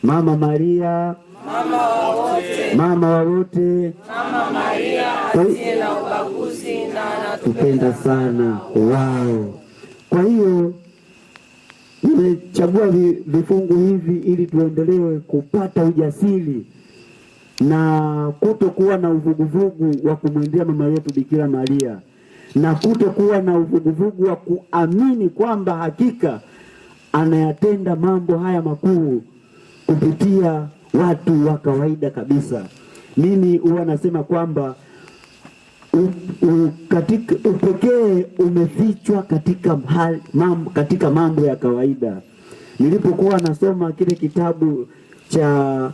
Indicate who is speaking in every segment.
Speaker 1: Mama Maria,
Speaker 2: mama wa wote,
Speaker 1: mama wa wote,
Speaker 2: Mama Maria asiye na ubaguzi na
Speaker 1: anatupenda sana. Wow. Kwa hiyo nimechagua vifungu hivi ili tuendelee kupata ujasiri na kutokuwa na uvuguvugu wa kumwendea mama yetu Bikira Maria, na kutokuwa na uvuguvugu wa kuamini kwamba hakika anayatenda mambo haya makuu kupitia watu wa kawaida kabisa. Mimi huwa nasema kwamba katika upekee umefichwa katika mambo ya kawaida. Nilipokuwa nasoma kile kitabu cha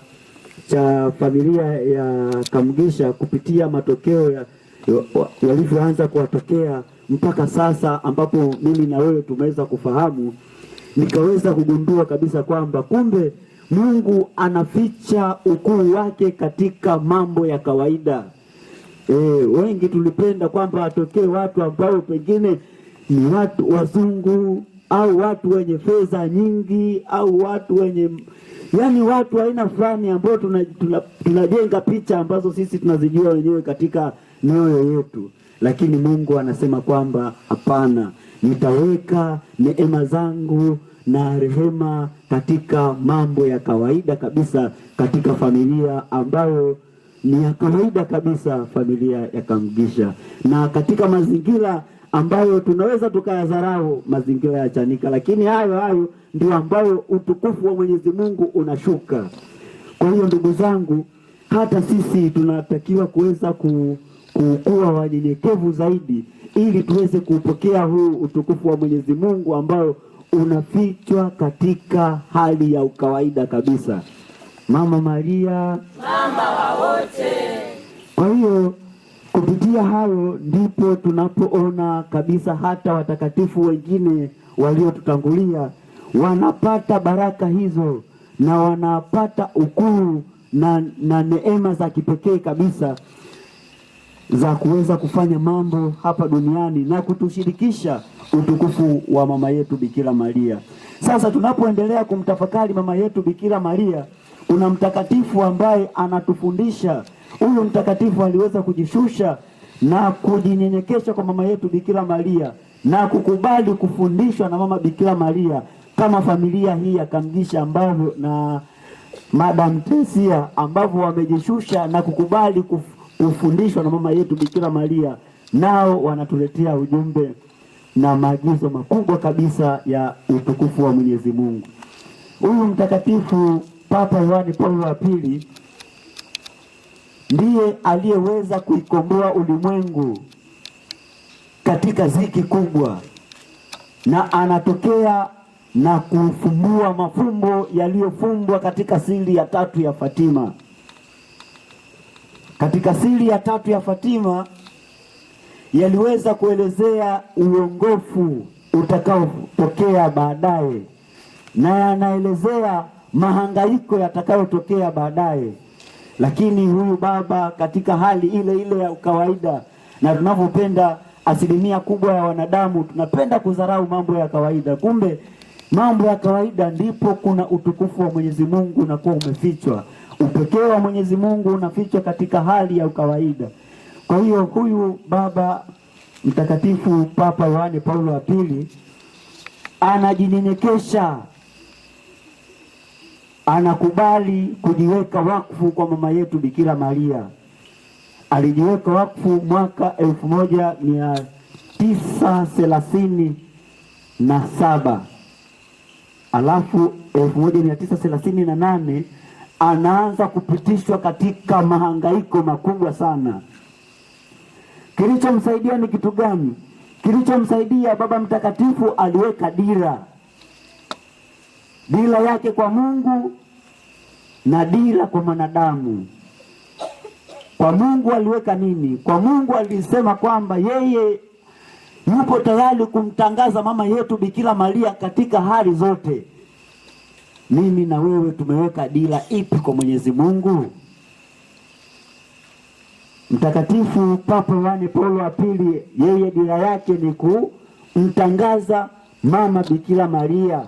Speaker 1: familia ya Kamugisha kupitia matokeo walivyoanza kuwatokea mpaka sasa ambapo mimi na wewe tumeweza kufahamu, nikaweza kugundua kabisa kwamba kumbe Mungu anaficha ukuu wake katika mambo ya kawaida. Wengi tulipenda kwamba atokee watu ambao pengine ni watu wazungu au watu wenye fedha nyingi au watu wenye watu aina fulani ambao tunajenga picha ambazo sisi tunazijua wenyewe katika mioyo yetu. Lakini Mungu anasema kwamba hapana, nitaweka neema zangu na rehema katika mambo ya kawaida kabisa, katika familia ambayo ni ya kawaida kabisa, familia ya Kamugisha, na katika mazingira ambayo tunaweza tukayadharau, mazingira ya Chanika, lakini hayo ndio ambayo utukufu wa Mwenyezi Mungu unashuka. Kwa hiyo ndugu zangu, hata sisi tunatakiwa kuweza kuwa wanyenyekevu zaidi ili tuweze kupokea huu utukufu wa Mwenyezi Mungu ambao unafichwa katika hali ya ukawaida kabisa. Mama Maria,
Speaker 2: mama wa wote.
Speaker 1: Kwa hiyo kupitia hayo ndipo tunapoona kabisa hata watakatifu wengine waliotutangulia wanapata baraka hizo na wanapata ukuu na neema za kipekee kabisa za kuweza kufanya mambo hapa duniani na kutushirikisha utukufu wa mama yetu Bikira Maria. Sasa tunapoendelea kumtafakari mama yetu Bikira Maria, kuna mtakatifu ambaye anatufundisha. Huyu mtakatifu aliweza kujishusha na kujinyenyekesha kwa mama yetu Bikira Maria na kukubali kufundishwa na mama Bikira Maria, kama familia hii ya Kamugisha ambavyo na Madam Tesia ambavyo wamejishusha na kukubali kufundishwa na mama yetu Bikira Maria, nao wanatuletea ujumbe na maagizo makubwa kabisa ya utukufu wa Mwenyezi Mungu. Huyu mtakatifu Papa Yohane Paulo wa Pili ndiye aliyeweza kuikomboa ulimwengu katika ziki kubwa, na anatokea na kufumbua mafumbo yaliyofumbwa katika siri ya tatu ya Fatima. Katika siri ya tatu ya Fatima yaliweza kuelezea uongofu utakaotokea baadaye, na yanaelezea mahangaiko yatakayotokea baadaye. Lakini huyu baba katika hali ile ya kawaida, na tunavyopenda asilimia kubwa ya wanadamu tunapenda kudharau mambo ya kawaida, kumbe mambo ya kawaida ndipo kuna utukufu wa Mwenyezi Mungu unakuwa umefichwa. Upekee wa Mwenyezi Mungu unafichwa katika hali ya kawaida. Kwa hiyo huyu baba mtakatifu Papa Yohane Paulo wa Pili anajinyenyekesha, anakubali kujiweka wakfu kwa mama yetu Bikira Maria. Alijiweka wakfu mwaka 1937, alafu 1938 anaanza kupitishwa katika mahangaiko makubwa sana. Kilichomsaidia ni kitu gani? Kilichomsaidia, baba mtakatifu aliweka dira yake kwa Mungu na dira kwa mwanadamu. Kwa Mungu aliweka nini? Kwa Mungu alisema kwamba yeye yupo tayari kumtangaza mama yetu Bikira Maria katika hali zote. Mimi na wewe tumeweka dira ipi kwa Mwenyezi Mungu? Mtakatifu Papa Yohane Paulo wa Pili, yeye dira yake ni kumtangaza mama Bikira Maria.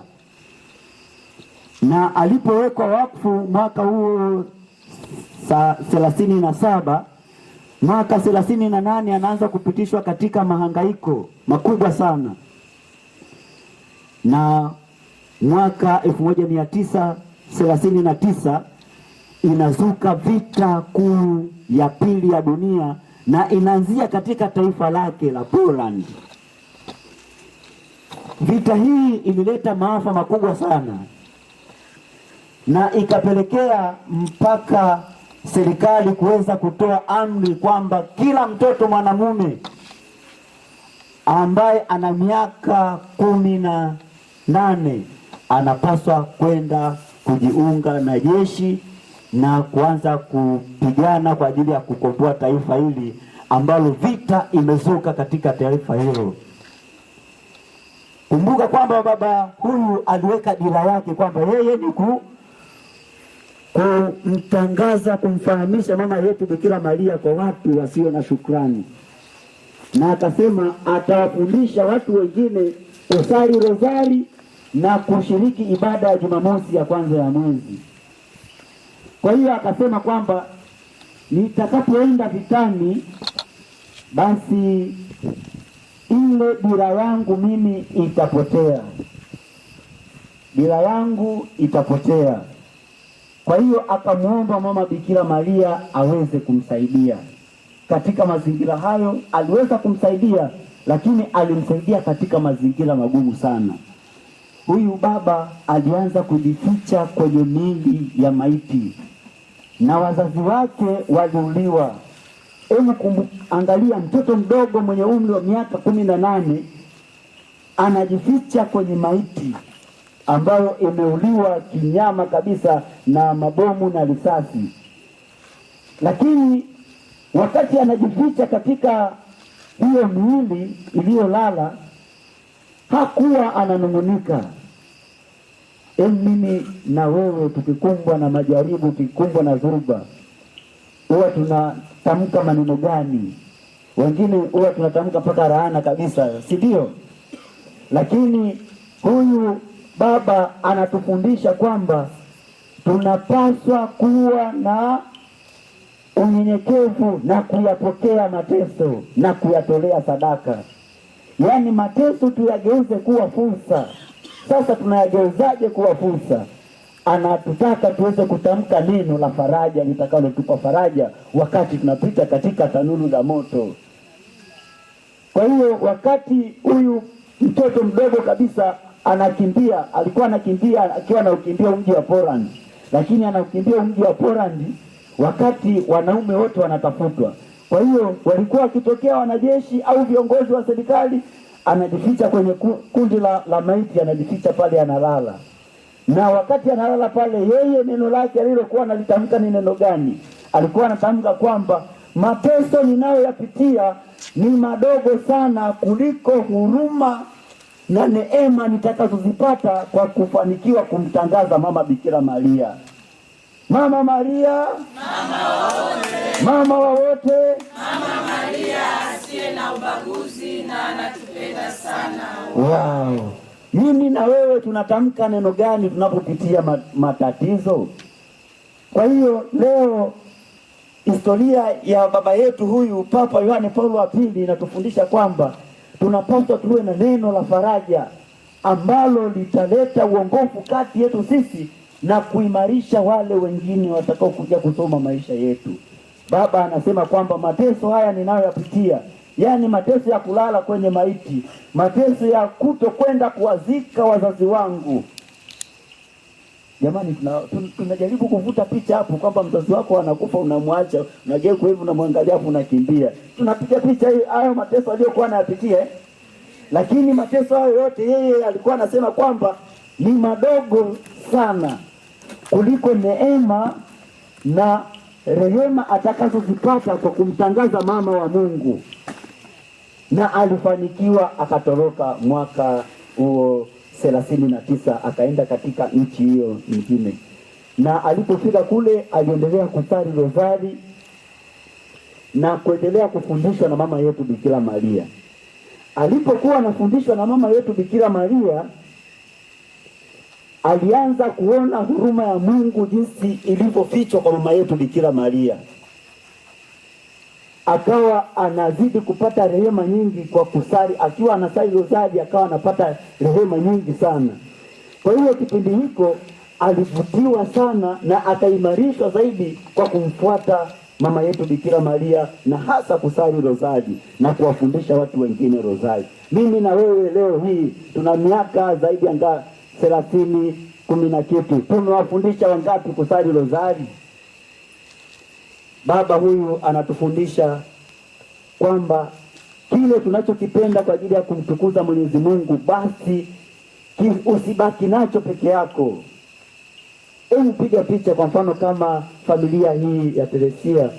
Speaker 1: na alipowekwa wakfu mwaka huo 37, mwaka 38 anaanza kupitishwa katika mahangaiko makubwa sana, na mwaka 1939 inazuka vita kuu ya pili ya dunia, na inaanzia katika taifa lake la Poland. Vita hii ilileta maafa makubwa sana, na ikapelekea mpaka serikali kuweza kutoa amri kwamba kila mtoto mwanamume ambaye ana miaka 18 anapaswa kwenda kujiunga na jeshi na kuanza kupigana kwa ajili ya kukomboa taifa hili ambalo vita imezuka katika taifa hilo. Kumbuka kwamba baba huyu aliweka dira yake kwamba yeye ni kumtangaza, kumfahamisha mama yetu Bikira Maria kwa watu wasio na shukrani, na akasema atawafundisha watu wengine kusali rozari na kushiriki ibada ya Jumamosi ya kwanza ya mwezi. Kwa hiyo akasema kwamba nitakapoenda vitani, basi ile dira yangu mimi itapotea, dira yangu itapotea. Kwa hiyo akamuomba mama Bikira Maria aweze kumsaidia katika mazingira hayo. Aliweza kumsaidia, lakini alimsaidia katika mazingira magumu sana. Huyu baba alianza kujificha kwenye miili ya maiti, na wazazi wake waliuliwa. Angalia, mtoto mdogo mwenye umri wa miaka 18 anajificha kwenye maiti ambayo imeuliwa kinyama kabisa na mabomu na risasi. Lakini wakati anajificha katika hiyo miili iliyolala, hakuwa ananung'unika. Mimi na wewe tukikumbwa na majaribu, tukikumbwa na dhuruba, huwa tunatamka maneno gani? Wengine huwa tunatamka mpaka laana kabisa, si ndio? Lakini huyu baba anatufundisha kwamba tunapaswa kuwa na unyenyekevu na kuyapokea mateso na kuyatolea sadaka. Yaani mateso tuyageuze kuwa fursa. Sasa tunayageuzaje kuwa fursa? Anatutaka tuweze kutamka neno la faraja litakalotupa faraja wakati tunapita katika tanuru za moto. Kwa hiyo wakati huyu mtoto mdogo kabisa anakimbia, alikuwa anakimbia akiwa anaukimbia mji wa Poland, lakini anaukimbia mji wa Poland wakati wanaume wote wanatafutwa. Kwa hiyo walikuwa wakitokea wanajeshi au viongozi wa serikali, anajificha kwenye kundi la maiti, anajificha pale, analala. Na wakati analala pale, yeye neno lake alilokuwa analitamka ni neno gani? Alikuwa anatamka kwamba mateso ninayoyapitia ni madogo sana kuliko huruma na neema nitakazozipata kwa kufanikiwa kumtangaza mama Bikira Maria. Mama Maria, mama wa wote,
Speaker 2: Mama Maria asiye na ubaguzi na anatupenda sana.
Speaker 1: Wow. Mimi na wewe tunatamka neno gani tunapopitia matatizo? Kwa hiyo leo historia ya baba yetu huyu Papa Yohane Paulo wa Pili inatufundisha kwamba tunapaswa tuwe na neno la faraja ambalo litaleta uongofu kati yetu sisi na kuimarisha wale wengine watakao kuja kusoma maisha yetu. Baba anasema kwamba mateso haya ninayoyapitia, yani mateso ya kulala kwenye maiti, mateso ya kutokwenda kuwazika wazazi wangu. Jamani, tunajaribu kuvuta picha hapo kwamba mzazi wako anakufa, unamwacha, unageuka hivi, unamwangalia hapo, unakimbia. Tunapiga picha hayo mateso aliyokuwa anayapitia. Lakini mateso hayo yote yeye alikuwa anasema kwamba ni madogo sana kuliko neema na rehema atakazozipata kwa kumtangaza mama wa Mungu. Na alifanikiwa, akatoroka mwaka huo 39, akaenda katika nchi hiyo nyingine. Na alipofika kule aliendelea kusali rozari na kuendelea kufundishwa na mama yetu Bikira Maria. Alipokuwa anafundishwa na mama yetu Bikira Maria, alianza kuona huruma ya Mungu jinsi ilivyofichwa kwa mama yetu Bikira Maria. Akawa anazidi kupata rehema nyingi kwa kusali, akiwa anasali rozari akawa anapata rehema nyingi sana. Kwa hiyo kipindi hiko alivutiwa sana na akaimarishwa zaidi kwa kumfuata mama yetu Bikira Maria, na hasa kusali rozari na kuwafundisha watu wengine rozari. Mimi na wewe leo hii tuna miaka zaidi ya 30 10 na kitu, tumewafundisha wangapi kusali rozari? Baba huyu anatufundisha kwamba kile tunachokipenda kwa ajili ya kumtukuza Mwenyezi Mungu, basi usibaki nacho peke yako. Piga picha kwa mfano kama familia hii ya Teresia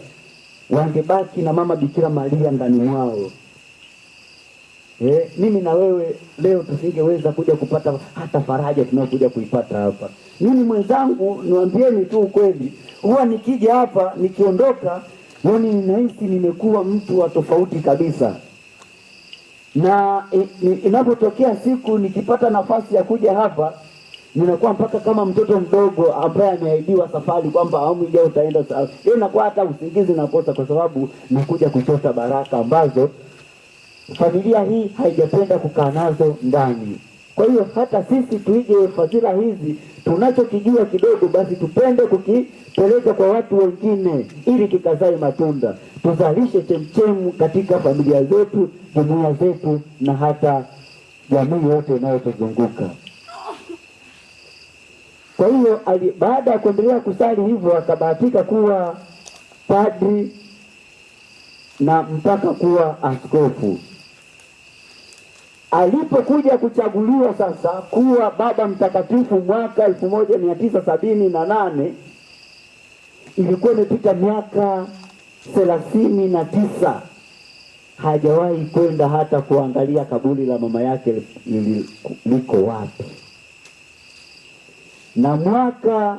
Speaker 1: wangebaki na mama Bikira Maria ndani mwao. Mimi na wewe leo tusingeweza kuja kupata hata faraja tunayokuja kuipata hapa. Mimi mwenzangu, niwaambieni tu ukweli, huwa nikija hapa nikiondoka, yani ninahisi nimekuwa mtu wa tofauti kabisa. Na inapotokea siku nikipata nafasi ya kuja hapa, ninakuwa mpaka kama mtoto mdogo ambaye ameahidiwa safari kwamba awamu ijayo utaenda sawa. Inakuwa hata usingizi nakosa kwa sababu nakuja kuchota baraka ambazo familia hii haijapenda kukaa nazo ndani. Kwa hiyo hata sisi tuige fadhila hizi, tunachokijua kidogo basi tupende kukipeleka kwa watu wengine ili kikazae matunda. Tuzalishe chemchemu katika familia zetu, jumuiya zetu na hata jamii yote inayotuzunguka. Kwa hiyo baada ya kuendelea kusali hivyo akabahatika kuwa padri na mpaka kuwa askofu. Alipokuja kuchaguliwa sasa kuwa Baba Mtakatifu mwaka 1978, ilikuwa imepita miaka 39, hajawahi kwenda hata kuangalia kaburi la mama yake liko wapi. Na mwaka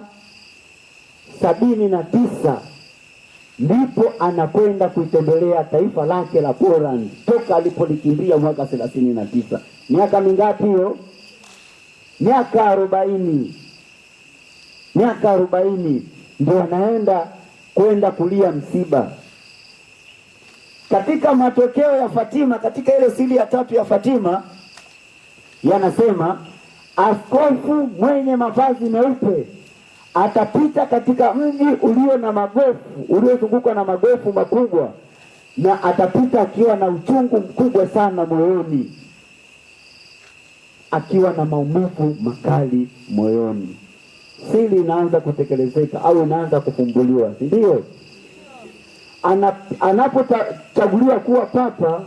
Speaker 1: 79 ndipo anakwenda kuitembelea taifa lake la Poland toka alipolikimbia mwaka 39. Miaka mingapi hiyo? Miaka 40. Miaka 40 ndio anaenda kwenda kulia msiba. Katika matokeo ya Fatima, katika ile siri ya 3 ya Fatima, yanasema askofu mwenye mavazi meupe atapita katika mji ulio na magofu, uliozungukwa na magofu makubwa, na atapita akiwa na uchungu mkubwa sana moyoni, akiwa na maumivu makali moyoni. Siri inaanza kutekelezeka au inaanza kufumbuliwa, si ndio? Anapochaguliwa kuwa papa,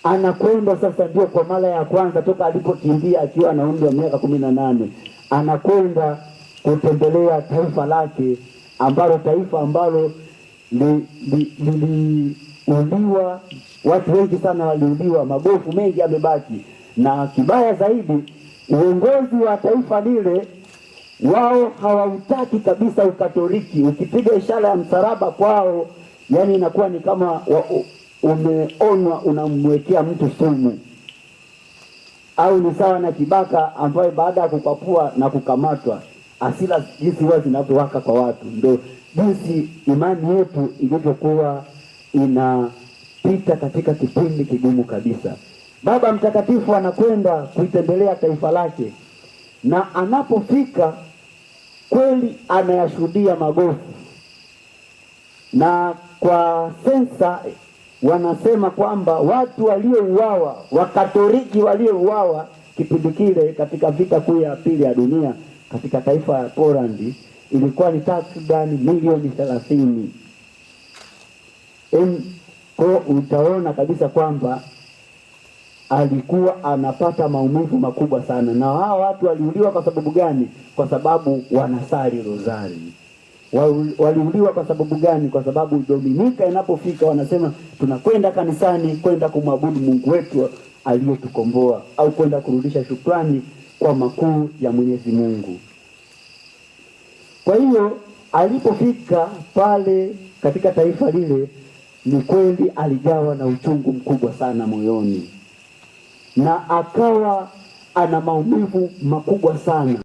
Speaker 1: anakwenda sasa, ndio kwa mara ya kwanza toka alipokimbia akiwa na umri wa miaka 18, anakwenda kutembelea taifa lake, taifa ambalo liliuliwa, watu wengi sana waliuliwa, magofu mengi yamebaki. Na kibaya zaidi, uongozi wa taifa lile wao hawautaki kabisa Ukatoliki. Ukipiga ishara ya msalaba kwao, yani inakuwa ni kama umeonwa, unamwekea mtu sumu, au ni sawa na kibaka ambaye baada ya kukapua na kukamatwa, asila jinsi huwa zinavyowaka kwa watu. Ndio jinsi imani yetu ilivyokuwa inapita katika kipindi kigumu kabisa. Baba Mtakatifu anakwenda kuitembelea taifa lake, na anapofika kweli anayashuhudia magofu. Na kwa sensa wanasema kwamba watu waliouawa, Wakatoliki waliouawa kipindi kile katika vita kuu ya pili ya dunia katika taifa ya Poland ilikuwa ni takriban milioni 30. Kwa utaona kabisa kwamba alikuwa anapata maumivu makubwa sana. Na hao watu waliuliwa kwa sababu gani? Kwa sababu wanasali rozari. Waliuliwa kwa sababu gani? Kwa sababu Dominika inapofika wanasema tunakwenda kanisani kwenda kumwabudu Mungu wetu aliyetukomboa, au kwenda kurudisha shukrani kwa makuu ya Mwenyezi Mungu. Kwa hiyo alipofika pale katika taifa lile, ni kweli alijawa na uchungu mkubwa sana moyoni, na akawa ana maumivu makubwa sana.